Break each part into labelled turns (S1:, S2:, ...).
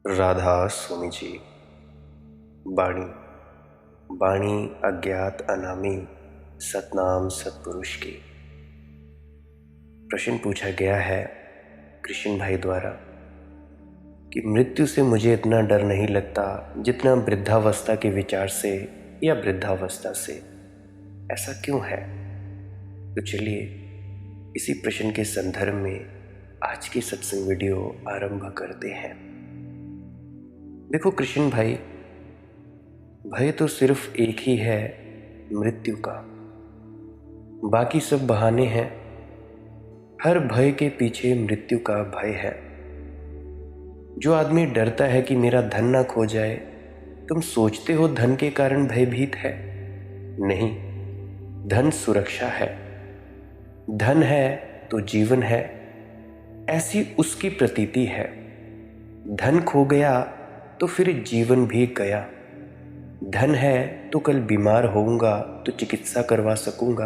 S1: राधा स्वामी जी। बाणी बाणी अज्ञात अनामी सतनाम सतपुरुष की। प्रश्न पूछा गया है कृष्ण भाई द्वारा कि मृत्यु से मुझे इतना डर नहीं लगता जितना वृद्धावस्था के विचार से या वृद्धावस्था से। ऐसा क्यों है? तो चलिए इसी प्रश्न के संदर्भ में आज की सत्संग वीडियो आरंभ करते हैं। देखो कृष्ण भाई, भय तो सिर्फ एक ही है, मृत्यु का। बाकी सब बहाने हैं। हर भय के पीछे मृत्यु का भय है। जो आदमी डरता है कि मेरा धन ना खो जाए, तुम सोचते हो धन के कारण भयभीत है? नहीं, धन सुरक्षा है। धन है तो जीवन है, ऐसी उसकी प्रतीति है। धन खो गया तो फिर जीवन भी गया। धन है तो कल बीमार होऊंगा तो चिकित्सा करवा सकूंगा।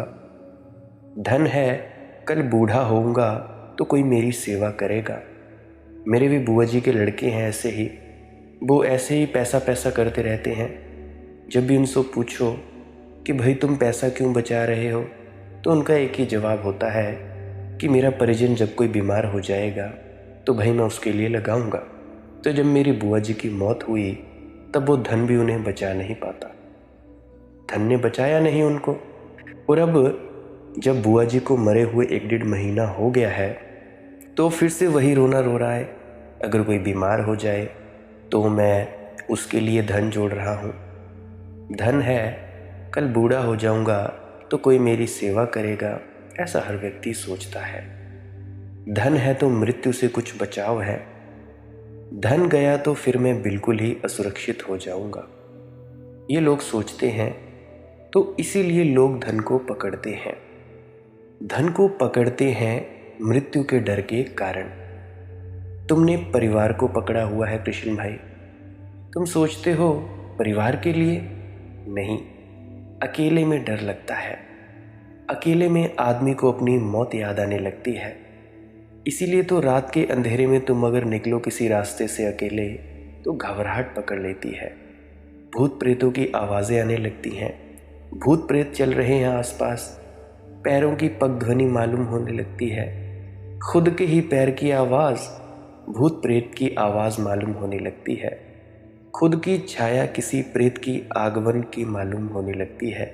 S1: धन है कल बूढ़ा होऊंगा तो कोई मेरी सेवा करेगा। मेरे भी बुआ जी के लड़के हैं ऐसे ही, वो ऐसे ही पैसा पैसा करते रहते हैं। जब भी उनसे पूछो कि भाई तुम पैसा क्यों बचा रहे हो, तो उनका एक ही जवाब होता है कि मेरा परिजन जब कोई बीमार हो जाएगा तो भाई मैं उसके लिए लगाऊंगा। तो जब मेरी बुआ जी की मौत हुई तब वो धन भी उन्हें बचा नहीं पाता, धन ने बचाया नहीं उनको। और अब जब बुआ जी को मरे हुए 1-1.5 महीना हो गया है तो फिर से वही रोना रो रहा है। अगर कोई बीमार हो जाए तो मैं उसके लिए धन जोड़ रहा हूँ। धन है कल बूढ़ा हो जाऊंगा तो कोई मेरी सेवा करेगा, ऐसा हर व्यक्ति सोचता है। धन है तो मृत्यु से कुछ बचाव है। धन गया तो फिर मैं बिल्कुल ही असुरक्षित हो जाऊंगा, ये लोग सोचते हैं। तो इसीलिए लोग धन को पकड़ते हैं। धन को पकड़ते हैं मृत्यु के डर के कारण। तुमने परिवार को पकड़ा हुआ है कृष्ण भाई। तुम सोचते हो परिवार के लिए, नहीं, अकेले में डर लगता है। अकेले में आदमी को अपनी मौत याद आने लगती है। इसीलिए तो रात के अंधेरे में तुम अगर निकलो किसी रास्ते से अकेले तो घबराहट पकड़ लेती है। भूत प्रेतों की आवाज़ें आने लगती हैं। भूत प्रेत चल रहे हैं आसपास। पैरों की पगध्वनि मालूम होने लगती है। खुद के ही पैर की आवाज़ भूत प्रेत की आवाज़ मालूम होने लगती है। खुद की छाया किसी प्रेत की आगमन की मालूम होने लगती है।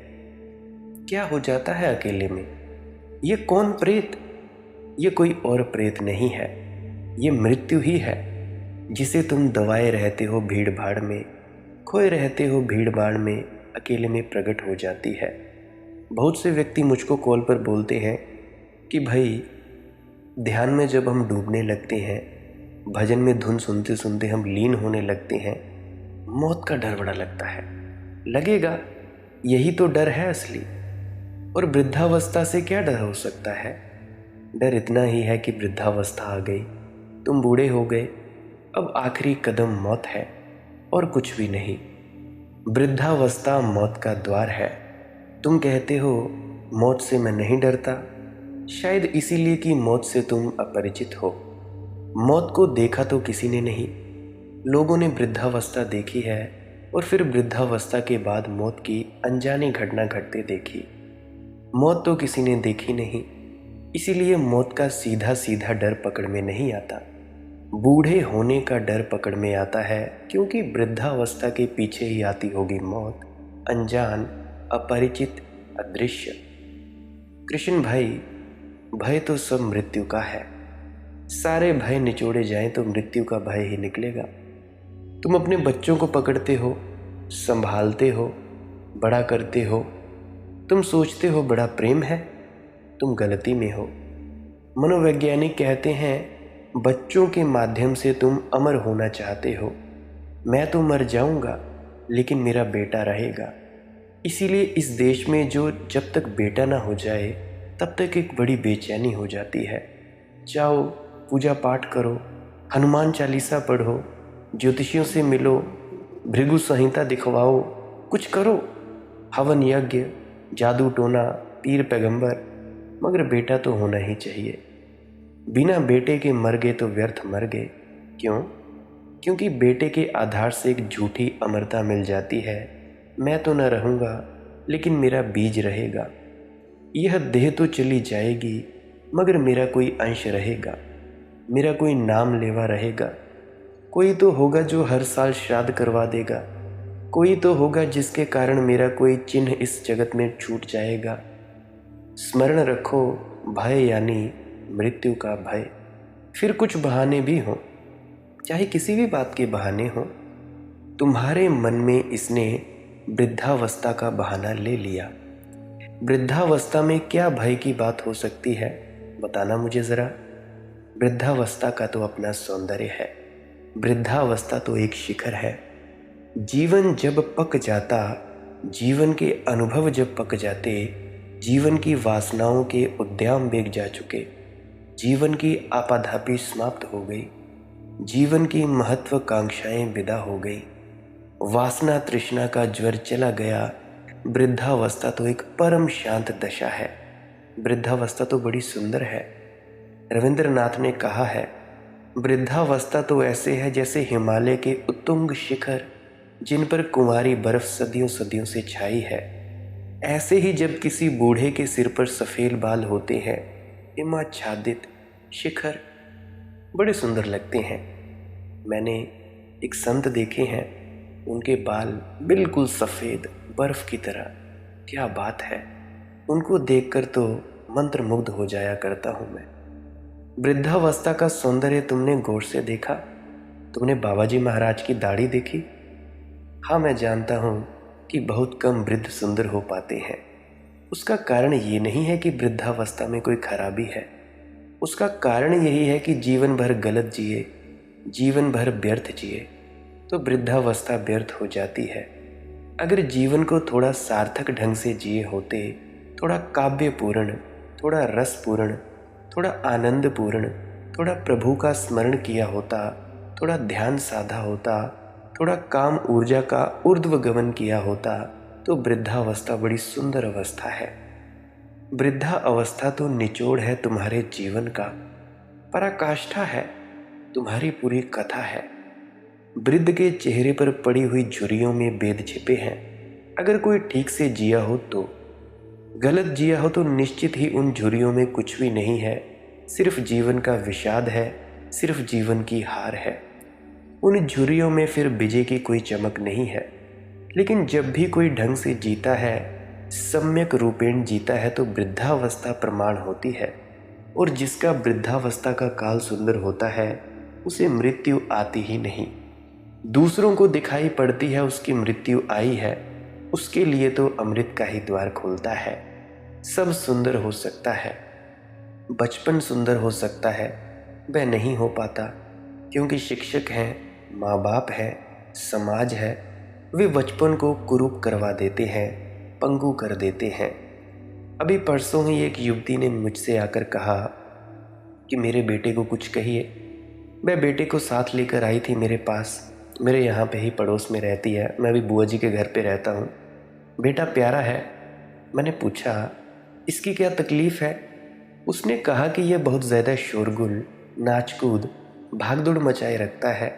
S1: क्या हो जाता है अकेले में? ये कौन प्रेत? ये कोई और प्रेत नहीं है, ये मृत्यु ही है, जिसे तुम दबाए रहते हो भीड़ भाड़ में, खोए रहते हो भीड़ भाड़ में, अकेले में प्रकट हो जाती है। बहुत से व्यक्ति मुझको कॉल पर बोलते हैं कि भाई ध्यान में जब हम डूबने लगते हैं, भजन में धुन सुनते सुनते हम लीन होने लगते हैं, मौत का डर बड़ा लगता है। लगेगा, यही तो डर है असली। और वृद्धावस्था से क्या डर हो सकता है? डर इतना ही है कि वृद्धावस्था आ गई, तुम बूढ़े हो गए, अब आखिरी कदम मौत है और कुछ भी नहीं। वृद्धावस्था मौत का द्वार है। तुम कहते हो मौत से मैं नहीं डरता, शायद इसीलिए कि मौत से तुम अपरिचित हो। मौत को देखा तो किसी ने नहीं। लोगों ने वृद्धावस्था देखी है और फिर वृद्धावस्था के बाद मौत की अनजानी घटना घटते देखी। मौत तो किसी ने देखी नहीं, इसीलिए मौत का सीधा सीधा डर पकड़ में नहीं आता। बूढ़े होने का डर पकड़ में आता है, क्योंकि वृद्धावस्था के पीछे ही आती होगी मौत, अनजान, अपरिचित, अदृश्य। कृष्ण भाई, भय तो सब मृत्यु का है। सारे भय निचोड़े जाएं तो मृत्यु का भय ही निकलेगा। तुम अपने बच्चों को पकड़ते हो, संभालते हो, बड़ा करते हो। तुम सोचते हो बड़ा प्रेम है, तुम गलती में हो। मनोवैज्ञानिक कहते हैं बच्चों के माध्यम से तुम अमर होना चाहते हो। मैं तो मर जाऊंगा लेकिन मेरा बेटा रहेगा। इसीलिए इस देश में जो जब तक बेटा ना हो जाए तब तक एक बड़ी बेचैनी हो जाती है। जाओ पूजा पाठ करो, हनुमान चालीसा पढ़ो, ज्योतिषियों से मिलो, भृगु संहिता दिखवाओ, कुछ करो, हवन यज्ञ, जादू टोना, पीर पैगंबर, मगर बेटा तो होना ही चाहिए। बिना बेटे के मर गए तो व्यर्थ मर गए। क्यों? क्योंकि बेटे के आधार से एक झूठी अमरता मिल जाती है। मैं तो न रहूँगा, लेकिन मेरा बीज रहेगा। यह देह तो चली जाएगी, मगर मेरा कोई अंश रहेगा, मेरा कोई नाम लेवा रहेगा। कोई तो होगा जो हर साल श्राद्ध करवा देगा, कोई तो होगा जिसके कारण मेरा कोई चिन्ह इस जगत में छूट जाएगा। स्मरण रखो, भय यानी मृत्यु का भय। फिर कुछ बहाने भी हों, चाहे किसी भी बात के बहाने हों, तुम्हारे मन में इसने वृद्धावस्था का बहाना ले लिया। वृद्धावस्था में क्या भय की बात हो सकती है, बताना मुझे ज़रा। वृद्धावस्था का तो अपना सौंदर्य है। वृद्धावस्था तो एक शिखर है। जीवन जब पक जाता, जीवन के अनुभव जब पक जाते, जीवन की वासनाओं के उद्याम बेग जा चुके, जीवन की आपाधापी समाप्त हो गई, जीवन की महत्वाकांक्षाएं विदा हो गई, वासना तृष्णा का ज्वर चला गया। वृद्धावस्था तो एक परम शांत दशा है। वृद्धावस्था तो बड़ी सुंदर है। रविंद्रनाथ ने कहा है, वृद्धावस्था तो ऐसे है जैसे हिमालय के उत्तुंग शिखर जिन पर कुंवारी बर्फ सदियों सदियों से छाई है। ऐसे ही जब किसी बूढ़े के सिर पर सफ़ेद बाल होते हैं, हिमाच्छादित शिखर बड़े सुंदर लगते हैं। मैंने एक संत देखे हैं, उनके बाल बिल्कुल सफ़ेद बर्फ की तरह। क्या बात है, उनको देखकर तो मंत्रमुग्ध हो जाया करता हूँ मैं। वृद्धावस्था का सौंदर्य तुमने गौर से देखा? तुमने बाबाजी महाराज की दाढ़ी देखी? हाँ, मैं जानता हूँ कि बहुत कम वृद्ध सुंदर हो पाते हैं। उसका कारण ये नहीं है कि वृद्धावस्था में कोई खराबी है। उसका कारण यही है कि जीवन भर गलत जिए, जीवन भर व्यर्थ जिए, तो वृद्धावस्था व्यर्थ हो जाती है। अगर जीवन को थोड़ा सार्थक ढंग से जिए होते, थोड़ा काव्यपूर्ण, थोड़ा रसपूर्ण, थोड़ा आनंदपूर्ण, थोड़ा प्रभु का स्मरण किया होता, थोड़ा ध्यान साधा होता, थोड़ा काम ऊर्जा का ऊर्ध्व गमन किया होता, तो वृद्धावस्था बड़ी सुंदर अवस्था है। वृद्धा अवस्था तो निचोड़ है तुम्हारे जीवन का, पराकाष्ठा है, तुम्हारी पूरी कथा है। वृद्ध के चेहरे पर पड़ी हुई झुर्रियों में वेद छिपे हैं। अगर कोई ठीक से जिया हो तो, गलत जिया हो तो निश्चित ही उन झुर्रियों में कुछ भी नहीं है, सिर्फ जीवन का विषाद है, सिर्फ जीवन की हार है। उन झुर्रियों में फिर विजय की कोई चमक नहीं है। लेकिन जब भी कोई ढंग से जीता है, सम्यक रूपेण जीता है, तो वृद्धावस्था प्रमाण होती है। और जिसका वृद्धावस्था का काल सुंदर होता है, उसे मृत्यु आती ही नहीं। दूसरों को दिखाई पड़ती है उसकी मृत्यु आई है, उसके लिए तो अमृत का ही द्वार खुलता है। सब सुंदर हो सकता है, बचपन सुंदर हो सकता है, वह नहीं हो पाता, क्योंकि शिक्षक हैं, माँ बाप है, समाज है, वे बचपन को कुरूप करवा देते हैं, पंगु कर देते हैं। अभी परसों ही एक युवती ने मुझसे आकर कहा कि मेरे बेटे को कुछ कहिए। मैं बेटे को साथ लेकर आई थी मेरे पास, मेरे यहाँ पे ही पड़ोस में रहती है, मैं भी बुआ जी के घर पे रहता हूँ। बेटा प्यारा है। मैंने पूछा, इसकी क्या तकलीफ़ है? उसने कहा कि यह बहुत ज़्यादा शोरगुल, नाच कूद, भाग दौड़ मचाए रखता है,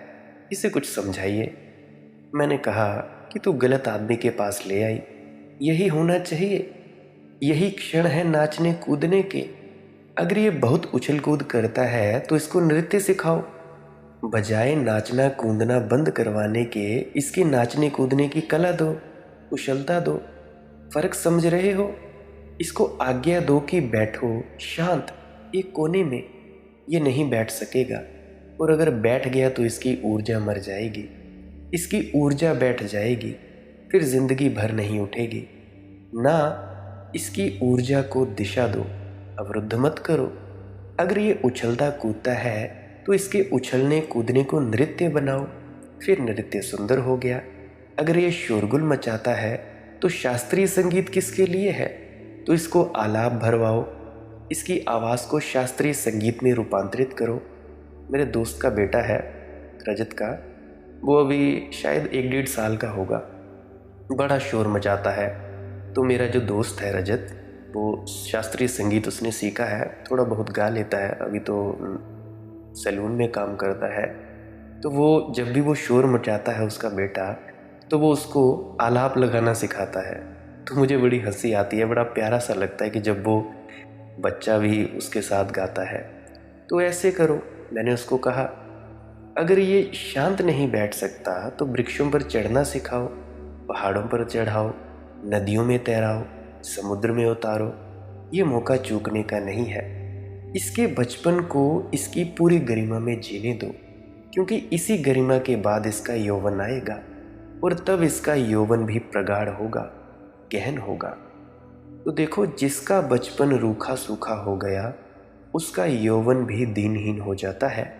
S1: इसे कुछ समझाइए। मैंने कहा कि तू गलत आदमी के पास ले आई, यही होना चाहिए, यही क्षण है नाचने कूदने के। अगर ये बहुत उछल कूद करता है तो इसको नृत्य सिखाओ। बजाय नाचना कूदना बंद करवाने के, इसकी नाचने कूदने की कला दो, कुशलता दो। फर्क समझ रहे हो? इसको आज्ञा दो कि बैठो शांत एक कोने में। ये नहीं बैठ सकेगा, और अगर बैठ गया तो इसकी ऊर्जा मर जाएगी, इसकी ऊर्जा बैठ जाएगी, फिर जिंदगी भर नहीं उठेगी। ना, इसकी ऊर्जा को दिशा दो, अवरुद्ध मत करो। अगर ये उछलता कूदता है तो इसके उछलने कूदने को नृत्य बनाओ, फिर नृत्य सुंदर हो गया। अगर ये शोरगुल मचाता है तो शास्त्रीय संगीत किसके लिए है, तो इसको आलाप भरवाओ, इसकी आवाज़ को शास्त्रीय संगीत में रूपांतरित करो। मेरे दोस्त का बेटा है, रजत का, वो अभी शायद 1-1.5 साल का होगा, बड़ा शोर मचाता है। तो मेरा जो दोस्त है रजत, वो शास्त्रीय संगीत उसने सीखा है, थोड़ा बहुत गा लेता है, अभी तो सैलून में काम करता है। तो वो जब भी वो शोर मचाता है उसका बेटा, तो वो उसको आलाप लगाना सिखाता है। तो मुझे बड़ी हंसी आती है, बड़ा प्यारा सा लगता है कि जब वो बच्चा भी उसके साथ गाता है। तो ऐसे करो, मैंने उसको कहा, अगर ये शांत नहीं बैठ सकता तो वृक्षों पर चढ़ना सिखाओ, पहाड़ों पर चढ़ाओ, नदियों में तैराओ, समुद्र में उतारो। ये मौका चूकने का नहीं है। इसके बचपन को इसकी पूरी गरिमा में जीने दो, क्योंकि इसी गरिमा के बाद इसका यौवन आएगा और तब इसका यौवन भी प्रगाढ़ होगा, गहन होगा। तो देखो, जिसका बचपन रूखा सूखा हो गया उसका यौवन भी दीनहीन हो जाता है।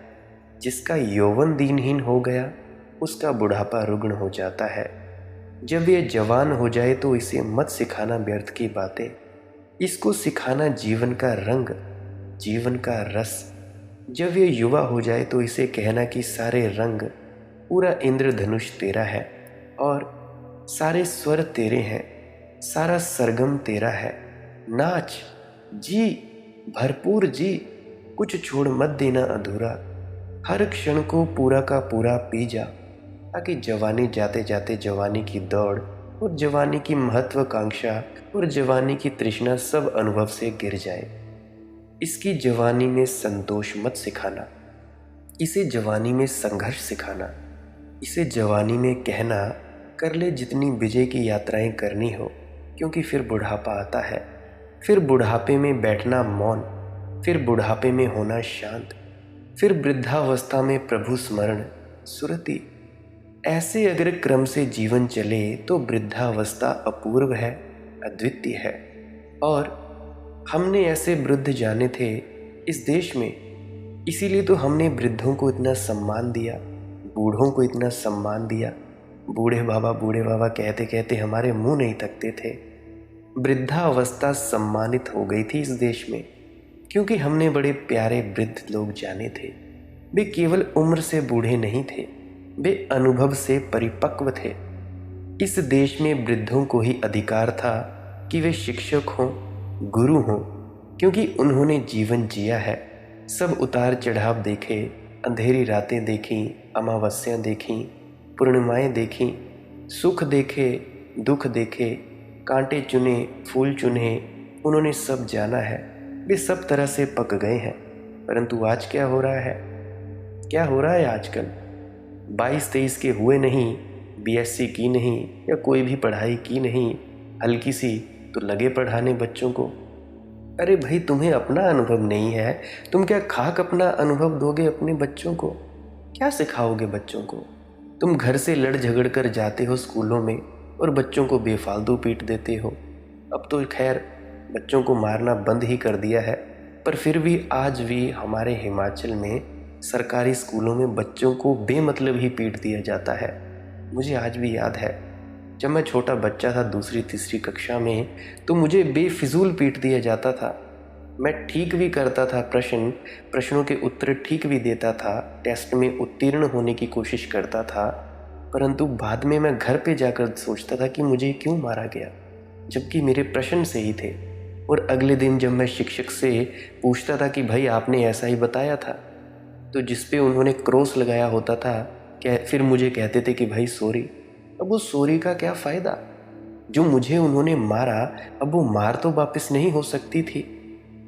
S1: जिसका यौवन दीनहीन हो गया उसका बुढ़ापा रुग्ण हो जाता है। जब ये जवान हो जाए तो इसे मत सिखाना व्यर्थ की बातें, इसको सिखाना जीवन का रंग, जीवन का रस। जब ये युवा हो जाए तो इसे कहना कि सारे रंग, पूरा इंद्रधनुष तेरा है और सारे स्वर तेरे हैं, सारा सरगम तेरा है। नाच, जी, भरपूर जी, कुछ छोड़ मत देना अधूरा। हर क्षण को पूरा का पूरा पी जा, ताकि जवानी जाते जाते जवानी की दौड़ और जवानी की महत्वाकांक्षा और जवानी की तृष्णा सब अनुभव से गिर जाए। इसकी जवानी में संतोष मत सिखाना, इसे जवानी में संघर्ष सिखाना। इसे जवानी में कहना, कर ले जितनी विजय की यात्राएं करनी हो, क्योंकि फिर बुढ़ापा आता है। फिर बुढ़ापे में बैठना मौन, फिर बुढ़ापे में होना शांत, फिर वृद्धावस्था में प्रभु स्मरण, सुरति। ऐसे अगर क्रम से जीवन चले तो वृद्धावस्था अपूर्व है, अद्वितीय है। और हमने ऐसे वृद्ध जाने थे इस देश में, इसीलिए तो हमने वृद्धों को इतना सम्मान दिया, बूढ़ों को इतना सम्मान दिया। बूढ़े बाबा कहते कहते हमारे मुंह नहीं तकते थे। वृद्धावस्था सम्मानित हो गई थी इस देश में, क्योंकि हमने बड़े प्यारे वृद्ध लोग जाने थे। वे केवल उम्र से बूढ़े नहीं थे, वे अनुभव से परिपक्व थे। इस देश में वृद्धों को ही अधिकार था कि वे शिक्षक हों, गुरु हों, क्योंकि उन्होंने जीवन जिया है। सब उतार चढ़ाव देखे, अंधेरी रातें देखीं, अमावस्यां देखीं, पूर्णिमाएं देखीं, सुख देखे, दुख देखे, कांटे चुने, फूल चुने, उन्होंने सब जाना है। वे सब तरह से पक गए हैं। परंतु आज क्या हो रहा है? क्या हो रहा है आजकल? 22-23 के हुए नहीं, बीएससी की नहीं या कोई भी पढ़ाई की नहीं, हल्की सी, तो लगे पढ़ाने बच्चों को। अरे भाई, तुम्हें अपना अनुभव नहीं है, तुम क्या खाक अपना अनुभव दोगे अपने बच्चों को? क्या सिखाओगे बच्चों को? तुम घर से लड़ झगड़ कर जाते हो स्कूलों में और बच्चों को बेफालतू पीट देते हो। अब तो खैर बच्चों को मारना बंद ही कर दिया है, पर फिर भी आज भी हमारे हिमाचल में सरकारी स्कूलों में बच्चों को बेमतलब ही पीट दिया जाता है। मुझे आज भी याद है, जब मैं छोटा बच्चा था, 2री-3री कक्षा में, तो मुझे बेफिजूल पीट दिया जाता था। मैं ठीक भी करता था, प्रश्नों के उत्तर ठीक भी देता था, टेस्ट में उत्तीर्ण होने की कोशिश करता था, परंतु बाद में मैं घर पे जाकर सोचता था कि मुझे क्यों मारा गया, जबकि मेरे प्रश्न सही थे। और अगले दिन जब मैं शिक्षक से पूछता था कि भाई आपने ऐसा ही बताया था, तो जिस पे उन्होंने क्रॉस लगाया होता था, फिर मुझे कहते थे कि भाई सॉरी। अब वो सॉरी का क्या फ़ायदा? जो मुझे उन्होंने मारा, अब वो मार तो वापस नहीं हो सकती थी।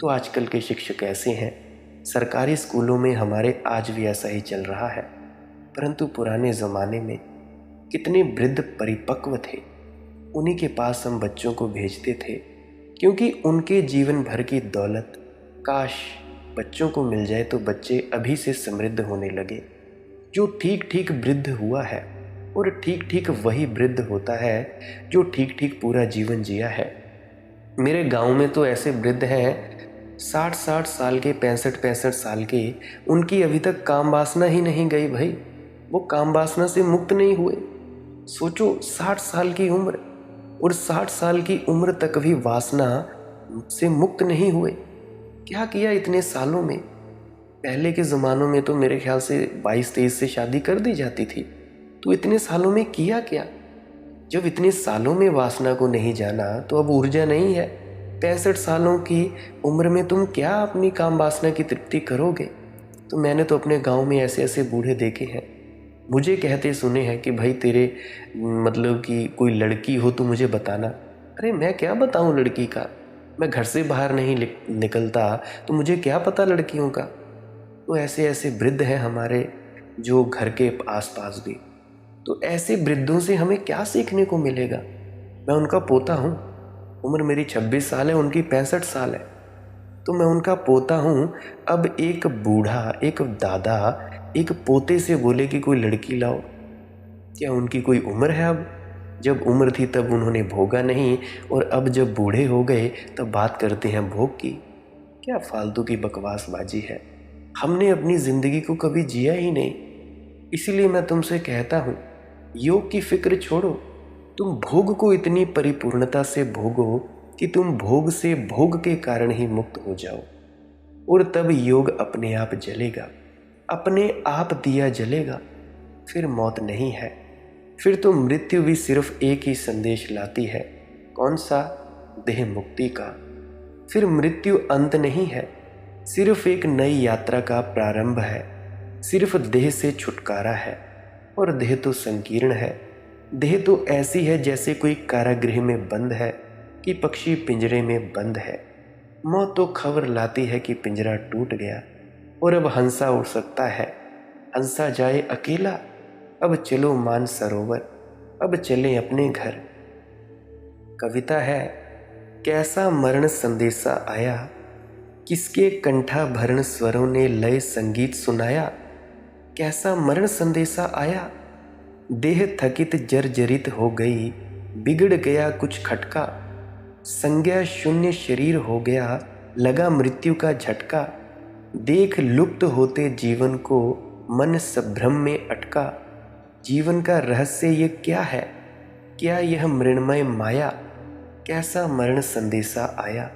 S1: तो आजकल के शिक्षक ऐसे हैं। सरकारी स्कूलों में हमारे आज भी ऐसा ही चल रहा है। परंतु पुराने ज़माने में कितने वृद्ध परिपक्व थे, उन्हीं के पास हम बच्चों को भेजते थे, क्योंकि उनके जीवन भर की दौलत काश बच्चों को मिल जाए तो बच्चे अभी से समृद्ध होने लगे। जो ठीक ठीक वृद्ध हुआ है, और ठीक ठीक वही वृद्ध होता है जो ठीक ठीक पूरा जीवन जिया है। मेरे गांव में तो ऐसे वृद्ध हैं 60-60 साल के, 65-65 साल के, उनकी अभी तक काम वासना ही नहीं गई भाई। वो काम वासना से मुक्त नहीं हुए। सोचो, 60 साल की उम्र, और 60 साल की उम्र तक भी वासना से मुक्त नहीं हुए। क्या किया इतने सालों में? पहले के ज़मानों में तो मेरे ख्याल से 22-23 से शादी कर दी जाती थी। तो इतने सालों में किया क्या? जब इतने सालों में वासना को नहीं जाना, तो अब ऊर्जा नहीं है। 65 सालों की उम्र में तुम क्या अपनी काम वासना की तृप्ति करोगे? तो मैंने तो अपने गांव में ऐसे ऐसे बूढ़े देखे हैं मुझे कहते सुने हैं कि भाई तेरे मतलब कि कोई लड़की हो तो मुझे बताना। अरे मैं क्या बताऊं लड़की का, मैं घर से बाहर नहीं निकलता, तो मुझे क्या पता लड़कियों का। तो ऐसे ऐसे वृद्ध हैं हमारे जो घर के आसपास भी। तो ऐसे वृद्धों से हमें क्या सीखने को मिलेगा। मैं उनका पोता हूँ, उम्र मेरी 26 साल है, उनकी 65 साल है। तो मैं उनका पोता हूँ। अब एक बूढ़ा, एक दादा एक पोते से बोले कि कोई लड़की लाओ, क्या उनकी कोई उम्र है? अब जब उम्र थी तब उन्होंने भोगा नहीं, और अब जब बूढ़े हो गए तब बात करते हैं भोग की। क्या फालतू की बकवासबाजी है। हमने अपनी जिंदगी को कभी जिया ही नहीं। इसीलिए मैं तुमसे कहता हूँ, योग की फिक्र छोड़ो, तुम भोग को इतनी परिपूर्णता से भोगो कि तुम भोग से भोग के कारण ही मुक्त हो जाओ, और तब योग अपने आप जलेगा, अपने आप दिया जलेगा। फिर मौत नहीं है, फिर तो मृत्यु भी सिर्फ एक ही संदेश लाती है। कौन सा? देह मुक्ति का। फिर मृत्यु अंत नहीं है, सिर्फ एक नई यात्रा का प्रारंभ है। सिर्फ देह से छुटकारा है, और देह तो संकीर्ण है। देह तो ऐसी है जैसे कोई कारागृह में बंद है कि पक्षी पिंजरे में बंद है। मौत तो खबर लाती है कि पिंजरा टूट गया, और अब हंसा उड़ सकता है। हंसा जाए अकेला, अब चलो मान सरोवर, अब चले अपने घर। कविता है, कैसा मरण संदेशा आया, किसके कंठा भरण स्वरों ने लय संगीत सुनाया। कैसा मरण संदेशा आया, देह थकित जर्जरित हो गई, बिगड़ गया कुछ खटका। संज्ञा शून्य शरीर हो गया, लगा मृत्यु का झटका। देख लुप्त होते जीवन को, मन संभ्रम में अटका। जीवन का रहस्य ये क्या है, क्या यह मृण्मय माया। कैसा मरण संदेशा आया,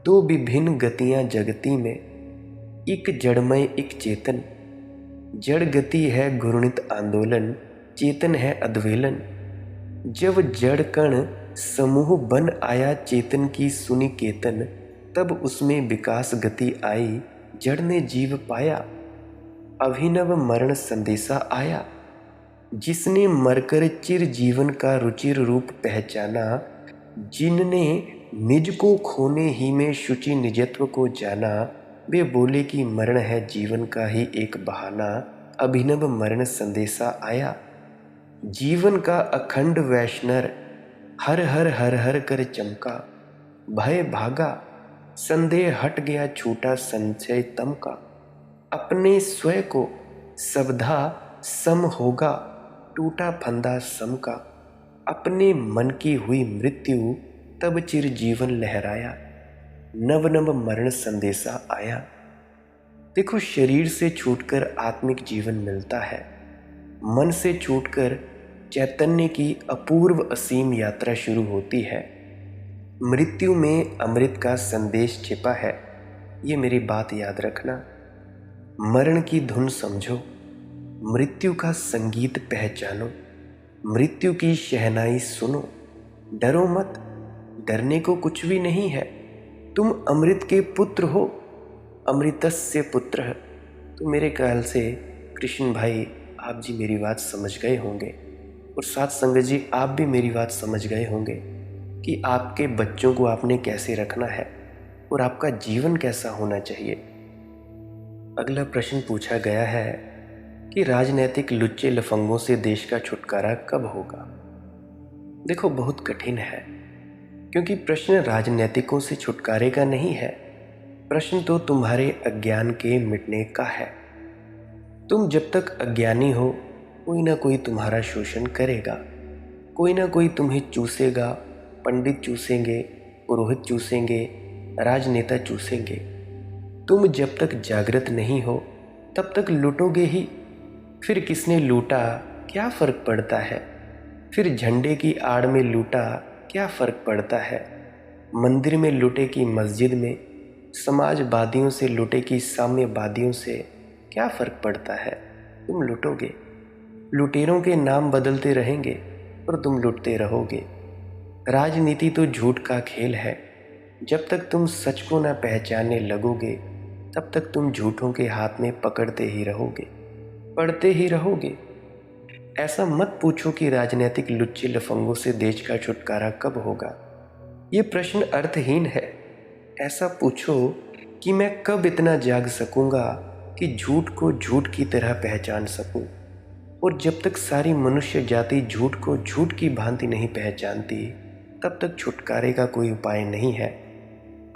S1: दो विभिन्न गतियां जगती में, एक जड़मय एक चेतन। जड़ गति है घूर्णित आंदोलन, चेतन है अद्वेलन। जब जड़ कण समूह बन आया चेतन की सुनी केतन, तब उसमें विकास गति आई, जड़ ने जीव पाया। अभिनव मरण संदेशा आया, जिसने मरकर चिर जीवन का रुचिर रूप पहचाना। जिनने निज को खोने ही में शुचि निजत्व को जाना, वे बोले कि मरण है जीवन का ही एक बहाना। अभिनव मरण संदेशा आया, जीवन का अखंड वैष्णर हर हर हर हर कर चमका। भय भागा, संदेह हट गया, छूटा संशय तम का। अपने स्वयं को सबधा सम होगा, टूटा फंदा सम का। अपने मन की हुई मृत्यु, तब चिर जीवन लहराया। नव नव मरण संदेशा आया। देखो, शरीर से छूटकर आत्मिक जीवन मिलता है, मन से छूटकर चैतन्य की अपूर्व असीम यात्रा शुरू होती है। मृत्यु में अमृत का संदेश छिपा है, ये मेरी बात याद रखना। मरण की धुन समझो, मृत्यु का संगीत पहचानो, मृत्यु की शहनाई सुनो। डरो मत, डरने को कुछ भी नहीं है। तुम अमृत के पुत्र हो, अमृतस्य पुत्र। तो मेरे ख्याल से कृष्ण भाई, आप जी मेरी बात समझ गए होंगे, और साथ संगत जी आप भी मेरी बात समझ गए होंगे कि आपके बच्चों को आपने कैसे रखना है और आपका जीवन कैसा होना चाहिए। अगला प्रश्न पूछा गया है कि राजनैतिक लुच्चे लफंगों से देश का छुटकारा कब होगा। देखो, बहुत कठिन है, क्योंकि प्रश्न राजनीतिकों से छुटकारे का नहीं है। प्रश्न तो तुम्हारे अज्ञान के मिटने का है। तुम जब तक अज्ञानी हो, कोई ना कोई तुम्हारा शोषण करेगा, कोई ना कोई तुम्हें चूसेगा। पंडित चूसेंगे, पुरोहित चूसेंगे, राजनेता चूसेंगे। तुम जब तक जागृत नहीं हो तब तक लूटोगे ही। फिर किसने लूटा, क्या फर्क पड़ता है। फिर झंडे की आड़ में लूटा, क्या फर्क पड़ता है। मंदिर में लूटे कि मस्जिद में, समाजवादियों से लूटे कि साम्यवादियों से, क्या फर्क पड़ता है। तुम लूटोगे। लुटेरों के नाम बदलते रहेंगे और तुम लुटते रहोगे। राजनीति तो झूठ का खेल है। जब तक तुम सच को न पहचानने लगोगे, तब तक तुम झूठों के हाथ में पकड़ते ही रहोगे, पढ़ते ही रहोगे। ऐसा मत पूछो कि राजनीतिक लुच्चे लफंगों से देश का छुटकारा कब होगा। ये प्रश्न अर्थहीन है। ऐसा पूछो कि मैं कब इतना जाग सकूंगा कि झूठ को झूठ की तरह पहचान सकूं। और जब तक सारी मनुष्य जाति झूठ को झूठ की भांति नहीं पहचानती, तब तक छुटकारे का कोई उपाय नहीं है।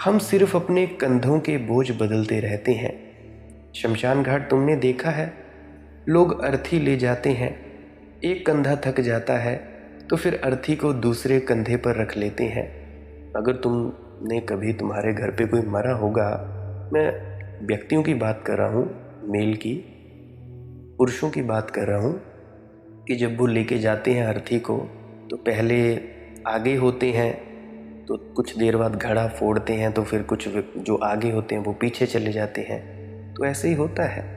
S1: हम सिर्फ अपने कंधों के बोझ बदलते रहते हैं। शमशान घाट तुमने देखा है, लोग अर्थी ले जाते हैं, एक कंधा थक जाता है तो फिर अर्थी को दूसरे कंधे पर रख लेते हैं। अगर तुमने कभी तुम्हारे घर पे कोई मरा होगा, मैं व्यक्तियों की बात कर रहा हूँ, मेल की, पुरुषों की बात कर रहा हूँ, कि जब वो लेके जाते हैं अर्थी को तो पहले आगे होते हैं, तो कुछ देर बाद घड़ा फोड़ते हैं, तो फिर कुछ जो आगे होते हैं वो पीछे चले जाते हैं। तो ऐसे ही होता है।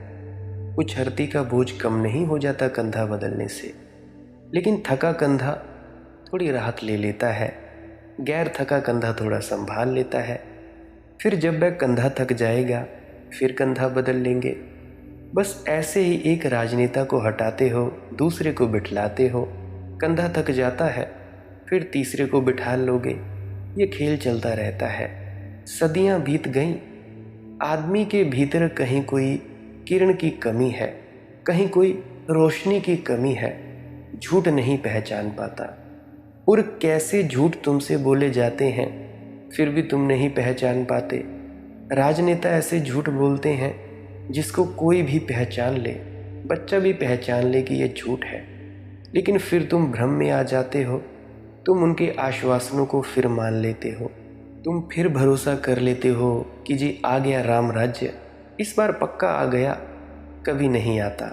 S1: कुछ अर्थी का बोझ कम नहीं हो जाता कंधा बदलने से, लेकिन थका कंधा थोड़ी राहत ले लेता है, गैर थका कंधा थोड़ा संभाल लेता है। फिर जब वह कंधा थक जाएगा फिर कंधा बदल लेंगे। बस ऐसे ही एक राजनेता को हटाते हो, दूसरे को बिठलाते हो, कंधा थक जाता है फिर तीसरे को बिठा लोगे। ये खेल चलता रहता है। सदियां बीत गईं, आदमी के भीतर कहीं कोई किरण की कमी है, कहीं कोई रोशनी की कमी है, झूठ नहीं पहचान पाता। और कैसे झूठ तुमसे बोले जाते हैं फिर भी तुम नहीं पहचान पाते। राजनेता ऐसे झूठ बोलते हैं जिसको कोई भी पहचान ले, बच्चा भी पहचान ले कि यह झूठ है, लेकिन फिर तुम भ्रम में आ जाते हो। तुम उनके आश्वासनों को फिर मान लेते हो, तुम फिर भरोसा कर लेते हो कि जी आ गया राम राज्य, इस बार पक्का आ गया। कभी नहीं आता।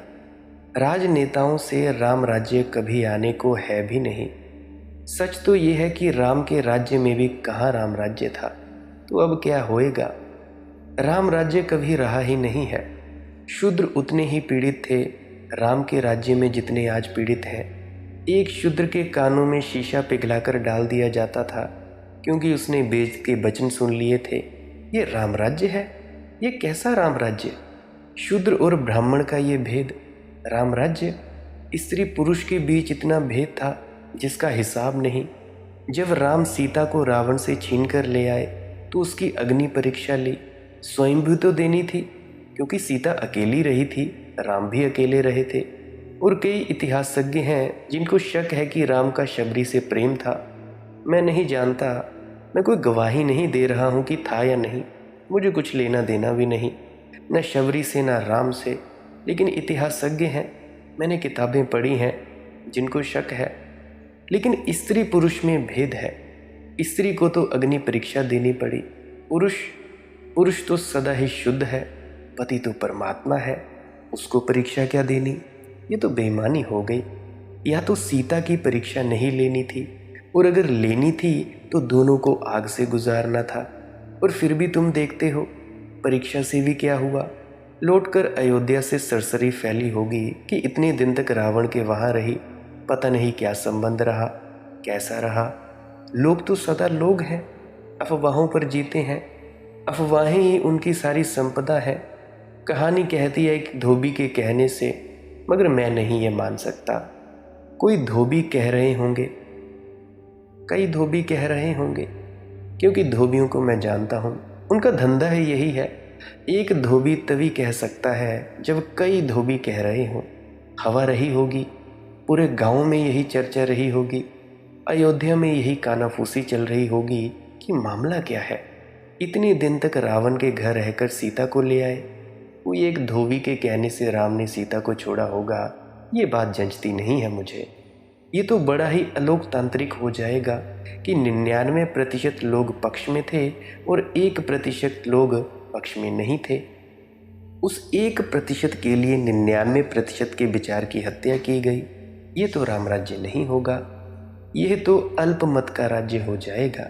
S1: राजनेताओं से राम राज्य कभी आने को है भी नहीं। सच तो ये है कि राम के राज्य में भी कहाँ राम राज्य था, तो अब क्या होएगा। राम राज्य कभी रहा ही नहीं है। शूद्र उतने ही पीड़ित थे राम के राज्य में जितने आज पीड़ित हैं। एक शूद्र के कानों में शीशा पिघलाकर डाल दिया जाता था क्योंकि उसने वेद के वचन सुन लिए थे। ये राम राज्य है? ये कैसा राम राज्य? शूद्र और ब्राह्मण का ये भेद राम राज्य? स्त्री पुरुष के बीच इतना भेद था जिसका हिसाब नहीं। जब राम सीता को रावण से छीन कर ले आए तो उसकी अग्नि परीक्षा ली। स्वयं भी तो देनी थी क्योंकि सीता अकेली रही थी, राम भी अकेले रहे थे। और कई इतिहासज्ञ हैं जिनको शक है कि राम का शबरी से प्रेम था। मैं नहीं जानता, मैं कोई गवाही नहीं दे रहा हूँ कि था या नहीं, मुझे कुछ लेना देना भी नहीं, न शबरी से न राम से। लेकिन इतिहासज्ञ हैं, मैंने किताबें पढ़ी हैं जिनको शक है। लेकिन स्त्री पुरुष में भेद है। स्त्री को तो अग्नि परीक्षा देनी पड़ी, पुरुष तो सदा ही शुद्ध है, पति तो परमात्मा है, उसको परीक्षा क्या देनी। ये तो बेईमानी हो गई। या तो सीता की परीक्षा नहीं लेनी थी, और अगर लेनी थी तो दोनों को आग से गुजारना था। और फिर भी तुम देखते हो परीक्षा से भी क्या हुआ। लौटकर अयोध्या से सरसरी फैली होगी कि इतने दिन तक रावण के वहाँ रही, पता नहीं क्या संबंध रहा, कैसा रहा। लोग तो सदा लोग हैं, अफवाहों पर जीते हैं, अफवाहें ही उनकी सारी संपदा है। कहानी कहती है एक धोबी के कहने से, मगर मैं नहीं ये मान सकता। कोई धोबी कह रहे होंगे, कई धोबी कह रहे होंगे, क्योंकि धोबियों को मैं जानता हूँ, उनका धंधा ही यही है। एक धोबी तभी कह सकता है जब कई धोबी कह रहे हों। हवा रही होगी, पूरे गांव में यही चर्चा रही होगी, अयोध्या में यही कानाफूसी चल रही होगी कि मामला क्या है। इतने दिन तक रावण के घर रहकर सीता को ले आए, कोई एक धोबी के कहने से राम ने सीता को छोड़ा होगा, ये बात जंचती नहीं है मुझे। ये तो बड़ा ही अलोकतांत्रिक हो जाएगा कि 99% लोग पक्ष में थे और 1% लोग पक्ष में नहीं थे। उस 1% के लिए 99% के विचार की हत्या की गई। ये तो राम राज्य नहीं होगा, यह तो अल्पमत का राज्य हो जाएगा।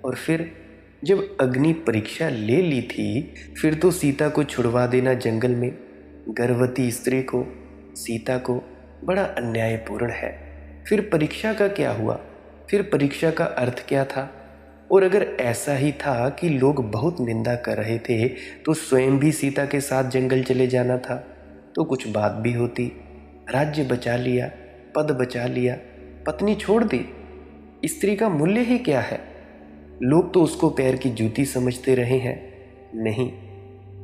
S1: और फिर जब अग्नि परीक्षा ले ली थी, फिर तो सीता को छुड़वा देना जंगल में, गर्भवती स्त्री को, सीता को, बड़ा अन्यायपूर्ण है। फिर परीक्षा का क्या हुआ? फिर परीक्षा का अर्थ क्या था? और अगर ऐसा ही था कि लोग बहुत निंदा कर रहे थे तो स्वयं भी सीता के साथ जंगल चले जाना था, तो कुछ बात भी होती। राज्य बचा लिया, पद बचा लिया, पत्नी छोड़ दी। स्त्री का मूल्य ही क्या है? लोग तो उसको पैर की जूती समझते रहे हैं। नहीं,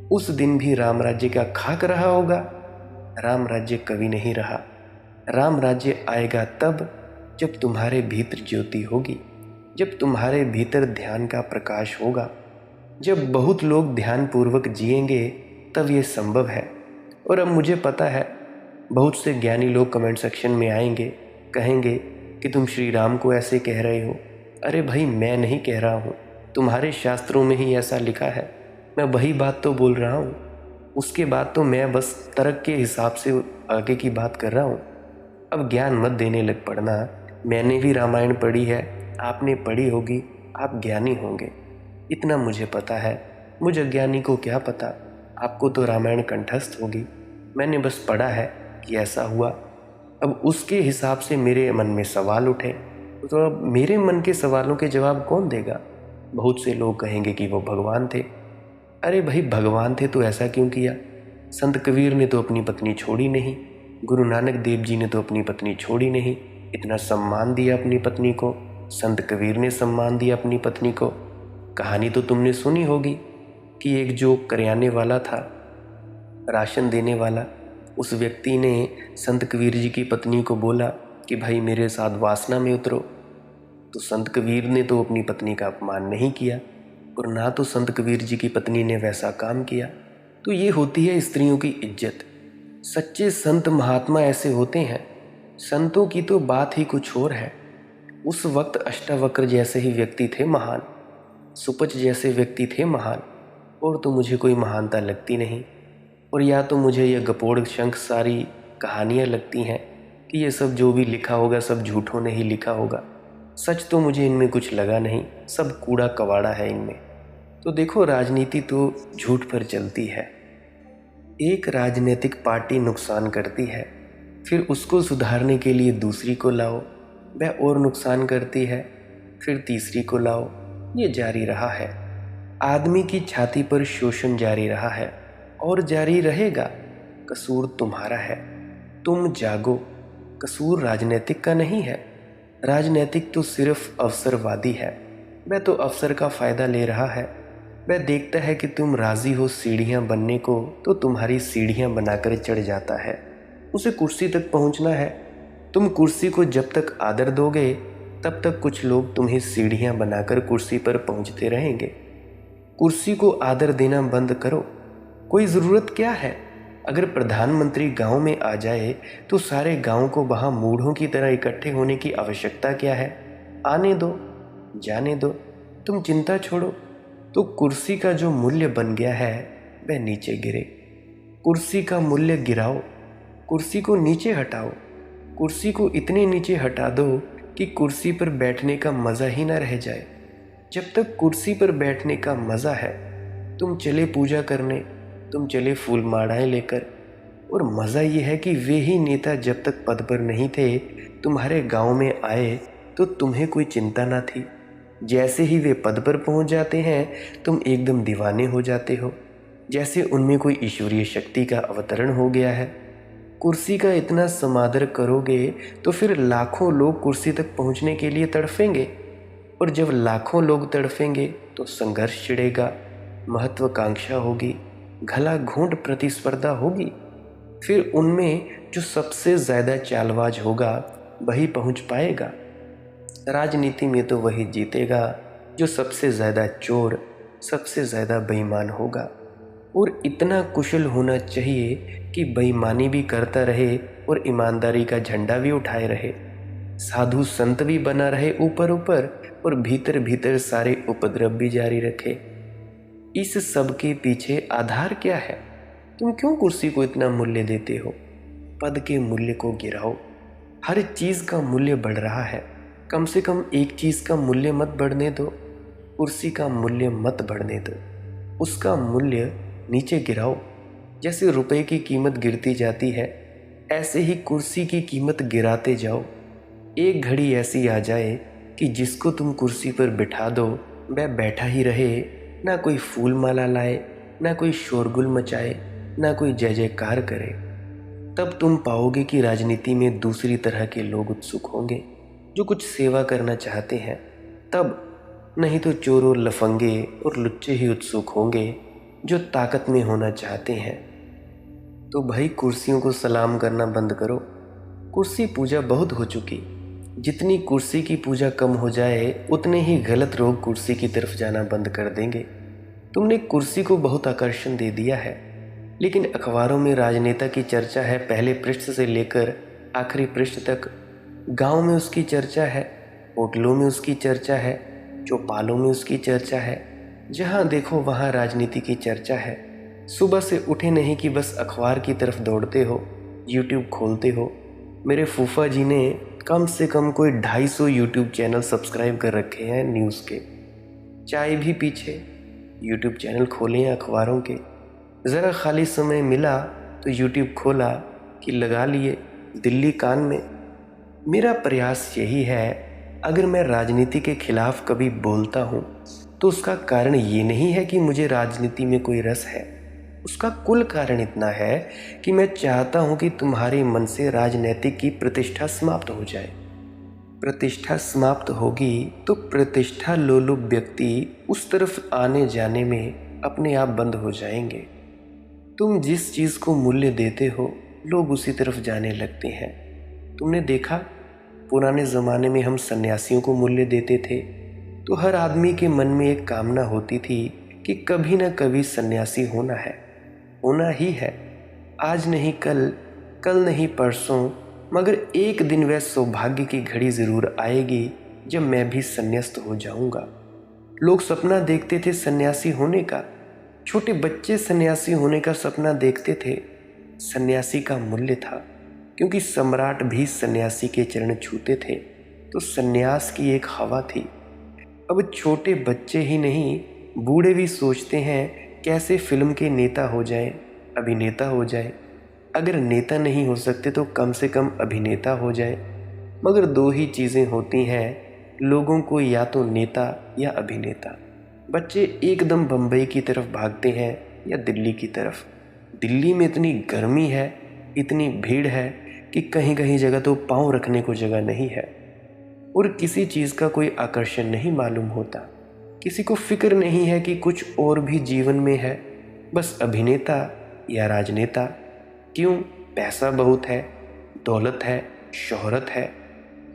S1: उस दिन भी राम राज्य का खाक रहा होगा। राम राज्य कभी नहीं रहा। राम राज्य आएगा तब जब तुम्हारे भीतर ज्योति होगी, जब तुम्हारे भीतर ध्यान का प्रकाश होगा, जब बहुत लोग ध्यान पूर्वक जिएंगे, तब ये संभव है। और अब मुझे पता है बहुत से ज्ञानी लोग कमेंट सेक्शन में आएंगे, कहेंगे कि तुम श्री राम को ऐसे कह रहे हो। अरे भाई, मैं नहीं कह रहा हूँ, तुम्हारे शास्त्रों में ही ऐसा लिखा है। मैं वही बात तो बोल रहा हूँ। उसके बाद तो मैं बस तर्क के हिसाब से आगे की बात कर रहा हूँ। अब ज्ञान मत देने लग पड़ना। मैंने भी रामायण पढ़ी है, आपने पढ़ी होगी, आप ज्ञानी होंगे, इतना मुझे पता है। मुझ अज्ञानी को क्या पता? आपको तो रामायण कंठस्थ होगी। मैंने बस पढ़ा है कि ऐसा हुआ। अब उसके हिसाब से मेरे मन में सवाल उठे, तो अब मेरे मन के सवालों के जवाब कौन देगा? बहुत से लोग कहेंगे कि वो भगवान थे। अरे भाई, भगवान थे तो ऐसा क्यों किया? संत कबीर ने तो अपनी पत्नी छोड़ी नहीं, गुरु नानक देव जी ने तो अपनी पत्नी छोड़ी नहीं। इतना सम्मान दिया अपनी पत्नी को, संत कबीर ने सम्मान दिया अपनी पत्नी को। कहानी तो तुमने सुनी होगी कि एक जो करियाने वाला था, राशन देने वाला, उस व्यक्ति ने संत कबीर जी की पत्नी को बोला कि भाई मेरे साथ वासना में उतरो। तो संत कबीर ने तो अपनी पत्नी का अपमान नहीं किया, और ना तो संत कबीर जी की पत्नी ने वैसा काम किया। तो ये होती है स्त्रियों की इज्जत। सच्चे संत महात्मा ऐसे होते हैं। संतों की तो बात ही कुछ और है। उस वक्त अष्टावक्र जैसे ही व्यक्ति थे महान, सुपच जैसे व्यक्ति थे महान, और तो मुझे कोई महानता लगती नहीं। और या तो मुझे ये गपोड़ शंख सारी कहानियाँ लगती हैं कि ये सब जो भी लिखा होगा सब झूठों ने ही लिखा होगा। सच तो मुझे इनमें कुछ लगा नहीं, सब कूड़ा कवाड़ा है इनमें। तो देखो, राजनीति तो झूठ पर चलती है। एक राजनीतिक पार्टी नुकसान करती है, फिर उसको सुधारने के लिए दूसरी को लाओ, वह और नुकसान करती है, फिर तीसरी को लाओ। ये जारी रहा है। आदमी की छाती पर शोषण जारी रहा है और जारी रहेगा। कसूर तुम्हारा है, तुम जागो। कसूर राजनीतिक का नहीं है। राजनीतिक तो सिर्फ अवसरवादी है। वह तो अवसर का फ़ायदा ले रहा है। वह देखता है कि तुम राज़ी हो सीढ़ियाँ बनने को, तो तुम्हारी सीढ़ियाँ बनाकर चढ़ जाता है। उसे कुर्सी तक पहुँचना है। तुम कुर्सी को जब तक आदर दोगे, तब तक कुछ लोग तुम्हें सीढ़ियाँ बनाकर कुर्सी पर पहुँचते रहेंगे। कुर्सी को आदर देना बंद करो। कोई ज़रूरत क्या है? अगर प्रधानमंत्री गांव में आ जाए तो सारे गांव को वहां मूढ़ों की तरह इकट्ठे होने की आवश्यकता क्या है? आने दो, जाने दो, तुम चिंता छोड़ो। तो कुर्सी का जो मूल्य बन गया है वह नीचे गिरे। कुर्सी का मूल्य गिराओ, कुर्सी को नीचे हटाओ। कुर्सी को इतने नीचे हटा दो कि कुर्सी पर बैठने का मज़ा ही ना रह जाए। जब तक कुर्सी पर बैठने का मज़ा है, तुम चले पूजा करने, तुम चले फूल मालाएं लेकर। और मज़ा ये है कि वे ही नेता जब तक पद पर नहीं थे, तुम्हारे गांव में आए तो तुम्हें कोई चिंता ना थी। जैसे ही वे पद पर पहुंच जाते हैं, तुम एकदम दीवाने हो जाते हो, जैसे उनमें कोई ईश्वरीय शक्ति का अवतरण हो गया है। कुर्सी का इतना समादर करोगे तो फिर लाखों लोग कुर्सी तक पहुंचने के लिए तड़फेंगे, और जब लाखों लोग तड़फेंगे तो संघर्ष छिड़ेगा, महत्वाकांक्षा होगी, घला घूंट प्रतिस्पर्धा होगी। फिर उनमें जो सबसे ज़्यादा चालबाज होगा वही पहुंच पाएगा। राजनीति में तो वही जीतेगा जो सबसे ज़्यादा चोर, सबसे ज़्यादा बेईमान होगा। और इतना कुशल होना चाहिए कि बेईमानी भी करता रहे और ईमानदारी का झंडा भी उठाए रहे। साधु संत भी बना रहे ऊपर ऊपर, और भीतर भीतर सारे उपद्रव भी जारी रखे। इस सब के पीछे आधार क्या है? तुम क्यों कुर्सी को इतना मूल्य देते हो? पद के मूल्य को गिराओ। हर चीज़ का मूल्य बढ़ रहा है, कम से कम एक चीज़ का मूल्य मत बढ़ने दो। कुर्सी का मूल्य मत बढ़ने दो, उसका मूल्य नीचे गिराओ। जैसे रुपए की कीमत गिरती जाती है, ऐसे ही कुर्सी की कीमत गिराते जाओ। एक घड़ी ऐसी आ जाए कि जिसको तुम कुर्सी पर बिठा दो वह बैठा ही रहे, ना कोई फूल माला लाए, ना कोई शोरगुल मचाए, ना कोई जय जयकार करे। तब तुम पाओगे कि राजनीति में दूसरी तरह के लोग उत्सुक होंगे, जो कुछ सेवा करना चाहते हैं। तब नहीं तो चोर और लफंगे और लुच्चे ही उत्सुक होंगे, जो ताकत में होना चाहते हैं। तो भाई कुर्सियों को सलाम करना बंद करो। कुर्सी पूजा बहुत हो चुकी। जितनी कुर्सी की पूजा कम हो जाए, उतने ही गलत लोग कुर्सी की तरफ जाना बंद कर देंगे। तुमने कुर्सी को बहुत आकर्षण दे दिया है, लेकिन अखबारों में राजनेता की चर्चा है पहले पृष्ठ से लेकर आखिरी पृष्ठ तक। गांव में उसकी चर्चा है, होटलों में उसकी चर्चा है, चौपालों में उसकी चर्चा है। जहां देखो वहां राजनीति की चर्चा है। सुबह से उठे नहीं कि बस अखबार की तरफ दौड़ते हो, यूट्यूब खोलते हो। मेरे फूफा जी ने कम से कम कोई 250 यूट्यूब चैनल सब्सक्राइब कर रखे हैं न्यूज़ के। चाय भी पीछे यूट्यूब चैनल खोले हैं अखबारों के। ज़रा खाली समय मिला तो यूट्यूब खोला कि लगा लिए दिल्ली कान में। मेरा प्रयास यही है, अगर मैं राजनीति के खिलाफ कभी बोलता हूँ तो उसका कारण ये नहीं है कि मुझे राजनीति में कोई रस है। उसका कुल कारण इतना है कि मैं चाहता हूँ कि तुम्हारे मन से राजनीतिक की प्रतिष्ठा समाप्त हो जाए। प्रतिष्ठा समाप्त होगी तो प्रतिष्ठा लोलुप व्यक्ति उस तरफ आने जाने में अपने आप बंद हो जाएंगे। तुम जिस चीज़ को मूल्य देते हो, लोग उसी तरफ जाने लगते हैं। तुमने देखा, पुराने ज़माने में हम सन्यासियों को मूल्य देते थे तो हर आदमी के मन में एक कामना होती थी कि कभी ना कभी सन्यासी होना है, होना ही है। आज नहीं कल, कल नहीं परसों, मगर एक दिन वह सौभाग्य की घड़ी ज़रूर आएगी जब मैं भी संन्यास्त हो जाऊंगा। लोग सपना देखते थे सन्यासी होने का। छोटे बच्चे सन्यासी होने का सपना देखते थे। सन्यासी का मूल्य था, क्योंकि सम्राट भी सन्यासी के चरण छूते थे, तो सन्यास की एक हवा थी। अब छोटे बच्चे ही नहीं, बूढ़े भी सोचते हैं कैसे फिल्म के नेता हो जाएं, अभिनेता हो जाएं। अगर नेता नहीं हो सकते तो कम से कम अभिनेता हो जाए। मगर दो ही चीज़ें होती हैं लोगों को, या तो नेता या अभिनेता। बच्चे एकदम बम्बई की तरफ भागते हैं या दिल्ली की तरफ। दिल्ली में इतनी गर्मी है, इतनी भीड़ है कि कहीं कहीं जगह तो पाँव रखने को जगह नहीं है, और किसी चीज़ का कोई आकर्षण नहीं मालूम होता। किसी को फिक्र नहीं है कि कुछ और भी जीवन में है, बस अभिनेता या राजनेता। क्यों? पैसा बहुत है, दौलत है, शोहरत है।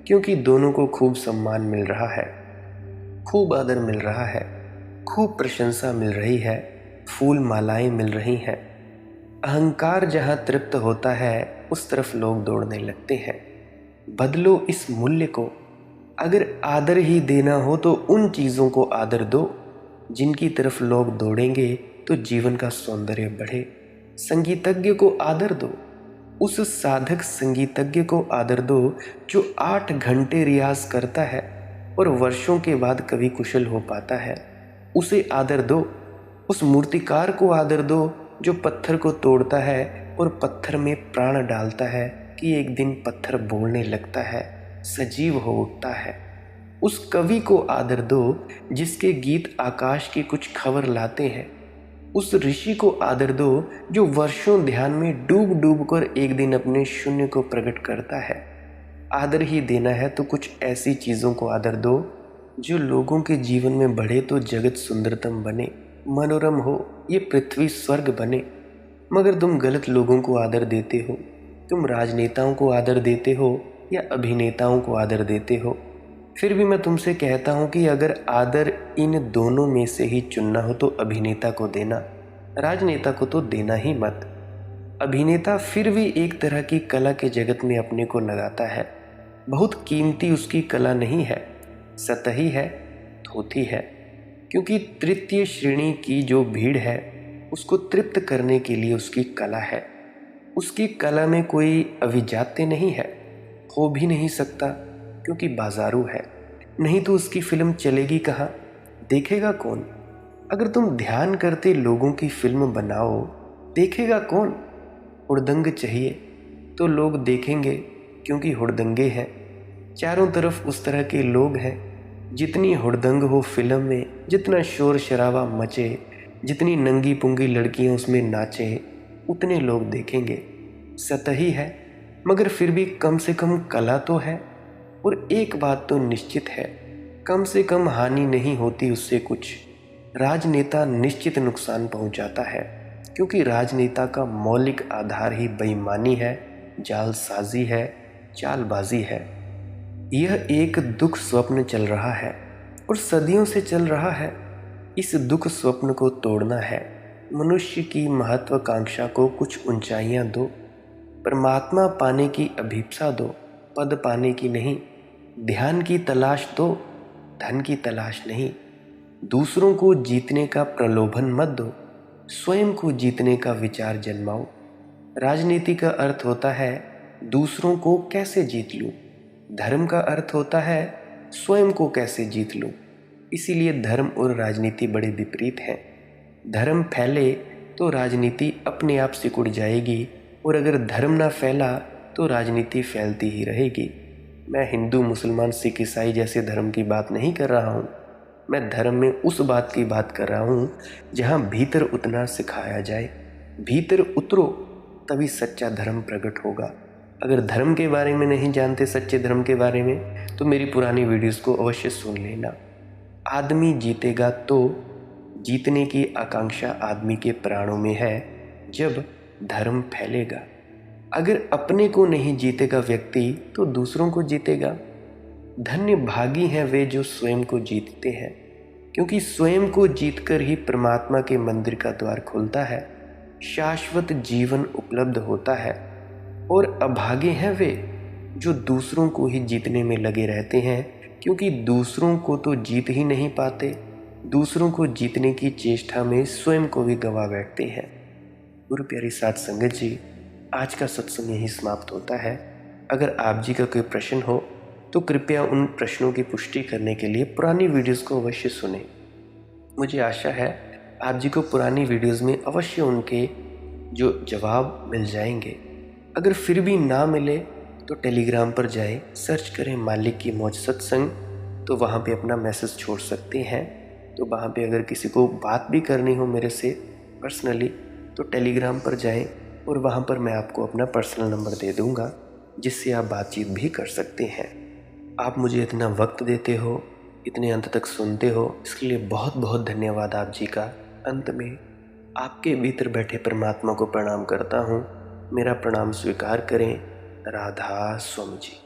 S1: क्योंकि दोनों को खूब सम्मान मिल रहा है, खूब आदर मिल रहा है, खूब प्रशंसा मिल रही है, फूल मालाएं मिल रही हैं। अहंकार जहाँ तृप्त होता है उस तरफ लोग दौड़ने लगते हैं। बदलो इस मूल्य को। अगर आदर ही देना हो तो उन चीज़ों को आदर दो जिनकी तरफ लोग दौड़ेंगे तो जीवन का सौंदर्य बढ़े। संगीतज्ञ को आदर दो, उस साधक संगीतज्ञ को आदर दो जो 8 घंटे रियाज करता है और वर्षों के बाद कवि कुशल हो पाता है, उसे आदर दो। उस मूर्तिकार को आदर दो जो पत्थर को तोड़ता है और पत्थर में प्राण डालता है कि एक दिन पत्थर बोलने लगता है, सजीव हो उठता है। उस कवि को आदर दो जिसके गीत आकाश की कुछ खबर लाते हैं। उस ऋषि को आदर दो जो वर्षों ध्यान में डूब डूब कर एक दिन अपने शून्य को प्रकट करता है। आदर ही देना है तो कुछ ऐसी चीज़ों को आदर दो जो लोगों के जीवन में बढ़े तो जगत सुंदरतम बने, मनोरम हो, ये पृथ्वी स्वर्ग बने। मगर तुम गलत लोगों को आदर देते हो। तुम राजनेताओं को आदर देते हो या अभिनेताओं को आदर देते हो। फिर भी मैं तुमसे कहता हूँ कि अगर आदर इन दोनों में से ही चुनना हो तो अभिनेता को देना, राजनेता को तो देना ही मत। अभिनेता फिर भी एक तरह की कला के जगत में अपने को लगाता है। बहुत कीमती उसकी कला नहीं है, सतही है, थोथी है। क्योंकि तृतीय श्रेणी की जो भीड़ है उसको तृप्त करने के लिए उसकी कला है। उसकी कला में कोई अभिजात्य नहीं है, हो भी नहीं सकता, क्योंकि बाजारू है। नहीं तो उसकी फिल्म चलेगी कहाँ, देखेगा कौन? अगर तुम ध्यान करते लोगों की फिल्म बनाओ, देखेगा कौन? हुड़दंग चाहिए तो लोग देखेंगे, क्योंकि हुड़दंगे हैं। चारों तरफ उस तरह के लोग हैं। जितनी हुड़दंग हो फिल्म में, जितना शोर शराबा मचे, जितनी नंगी पुंगी लड़कियां उसमें नाचें, उतने लोग देखेंगे। सतही है, मगर फिर भी कम से कम कला तो है। और एक बात तो निश्चित है, कम से कम हानि नहीं होती उससे कुछ। राजनेता निश्चित नुकसान पहुंचाता है, क्योंकि राजनेता का मौलिक आधार ही बेईमानी है, जालसाजी है, चालबाजी है। यह एक दुख स्वप्न चल रहा है और सदियों से चल रहा है। इस दुख स्वप्न को तोड़ना है। मनुष्य की महत्वाकांक्षा को कुछ ऊंचाइयां दो, परमात्मा पाने की अभिप्सा दो, पद पाने की नहीं। ध्यान की तलाश दो, धन की तलाश नहीं। दूसरों को जीतने का प्रलोभन मत दो, स्वयं को जीतने का विचार जन्माओ। राजनीति का अर्थ होता है दूसरों को कैसे जीत लूं। धर्म का अर्थ होता है स्वयं को कैसे जीत लूं। इसीलिए धर्म और राजनीति बड़े विपरीत हैं। धर्म फैले तो राजनीति अपने आप सिकुड़ जाएगी, और अगर धर्म ना फैला तो राजनीति फैलती ही रहेगी। मैं हिंदू, मुसलमान, सिख, ईसाई जैसे धर्म की बात नहीं कर रहा हूँ। मैं धर्म में उस बात की बात कर रहा हूँ जहाँ भीतर उतना सिखाया जाए। भीतर उतरो, तभी सच्चा धर्म प्रकट होगा। अगर धर्म के बारे में नहीं जानते, सच्चे धर्म के बारे में, तो मेरी पुरानी वीडियोस को अवश्य सुन लेना। आदमी जीतेगा तो जीतने की आकांक्षा आदमी के प्राणों में है जब धर्म फैलेगा। अगर अपने को नहीं जीतेगा व्यक्ति तो दूसरों को जीतेगा। धन्य भागी हैं वे जो स्वयं को जीतते हैं, क्योंकि स्वयं को जीतकर ही परमात्मा के मंदिर का द्वार खुलता है, शाश्वत जीवन उपलब्ध होता है। और अभागे हैं वे जो दूसरों को ही जीतने में लगे रहते हैं, क्योंकि दूसरों को तो जीत ही नहीं पाते। दूसरों को जीतने की चेष्टा में स्वयं को भी गंवा बैठते हैं। गुरु प्यारी साध संगत जी, आज का सत्संग यही समाप्त होता है। अगर आप जी का कोई प्रश्न हो तो कृपया उन प्रश्नों की पुष्टि करने के लिए पुरानी वीडियोस को अवश्य सुनें। मुझे आशा है आप जी को पुरानी वीडियोस में अवश्य उनके जो जवाब मिल जाएंगे। अगर फिर भी ना मिले तो टेलीग्राम पर जाएं, सर्च करें मालिक की मौज सत्संग, तो वहाँ पे अपना मैसेज छोड़ सकते हैं। तो वहाँ पे अगर किसी को बात भी करनी हो मेरे से पर्सनली, तो टेलीग्राम पर जाएं और वहाँ पर मैं आपको अपना पर्सनल नंबर दे दूँगा, जिससे आप बातचीत भी कर सकते हैं। आप मुझे इतना वक्त देते हो, इतने अंत तक सुनते हो, इसके लिए बहुत बहुत धन्यवाद आप जी का। अंत में आपके भीतर बैठे परमात्मा को प्रणाम करता हूँ। मेरा प्रणाम स्वीकार करें। राधा स्वामी जी।